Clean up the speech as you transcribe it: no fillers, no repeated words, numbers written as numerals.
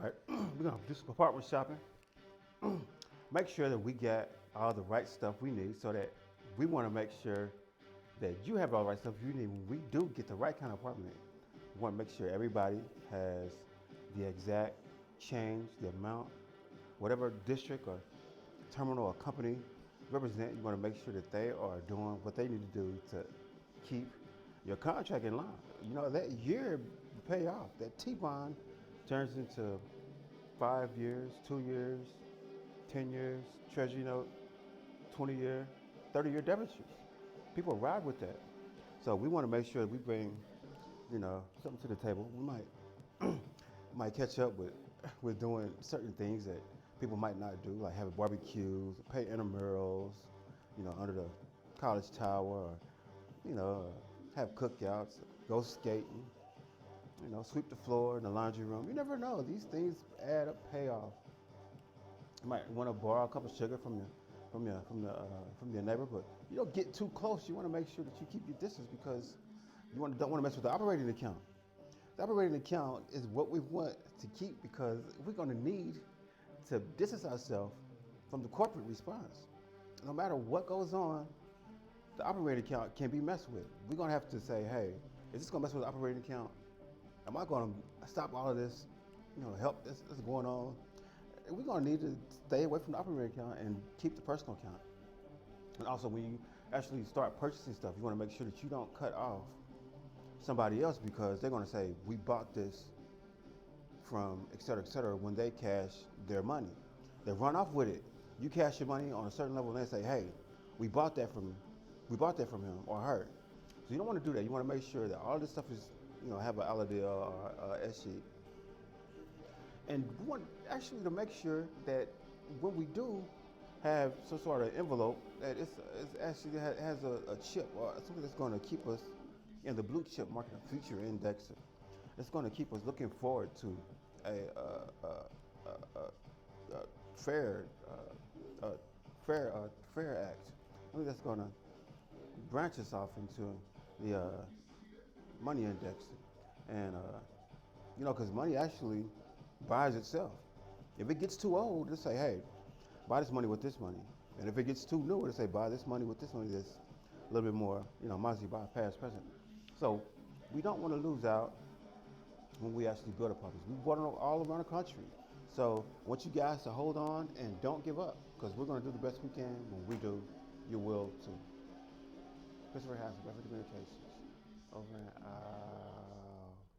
right, we're gonna do some apartment shopping. Make sure that we get all the right stuff we need so that we want to make sure that you have all the right stuff you need when we do get the right kind of apartment. We want to make sure everybody has the exact change, the amount, whatever district or terminal or company represent. You want to make sure that they are doing what they need to do to keep your contract in line. You know, that year pay off. That T-bond turns into 5 years, 2 years, 10 years, treasury note, 20-year, 30-year debentures. People ride with that. So we want to make sure that we bring, something to the table. We might catch up with doing certain things that people might not do, like having barbecues, pay intramurals, under the college tower, or, have cookouts, go skating, sweep the floor in the laundry room. You never know. These things add up, pay off. You might want to borrow a cup of sugar from your neighbor, but you don't get too close. You want to make sure that you keep your distance because don't want to mess with the operating account. The operating account is what we want to keep because we're going to need to distance ourselves from the corporate response. No matter what goes on, the operating account can be messed with. We're going to have to say, hey, is this going to mess with the operating account? Am I going to stop all of this, help this going on? We're going to need to stay away from the operating account and keep the personal account. And also, when you actually start purchasing stuff, you want to make sure that you don't cut off somebody else because they're going to say, we bought this from et cetera, when they cash their money. They run off with it. You cash your money on a certain level and they say, hey, we bought that from him or her. So you don't want to do that. You want to make sure that all this stuff is, have an ALADL or SG. And we want actually to make sure that when we do have some sort of envelope, that it's actually has a chip or something that's going to keep us in the blue chip market, a future indexer. It's going to keep us looking forward to a fair act. I think that's going to branch us off into the money index, and because money actually buys itself. If it gets too old, it'll say, hey, buy this money with this money. And if it gets too new, it'll say, buy this money with this money that's a little bit more, Mazi buy past present. So we don't want to lose out when we actually build apartments. We bought them all around the country. So I want you guys to hold on and don't give up because we're going to do the best we can. When we do, you will too. Christopher Hassel, Beverly Communications. Over and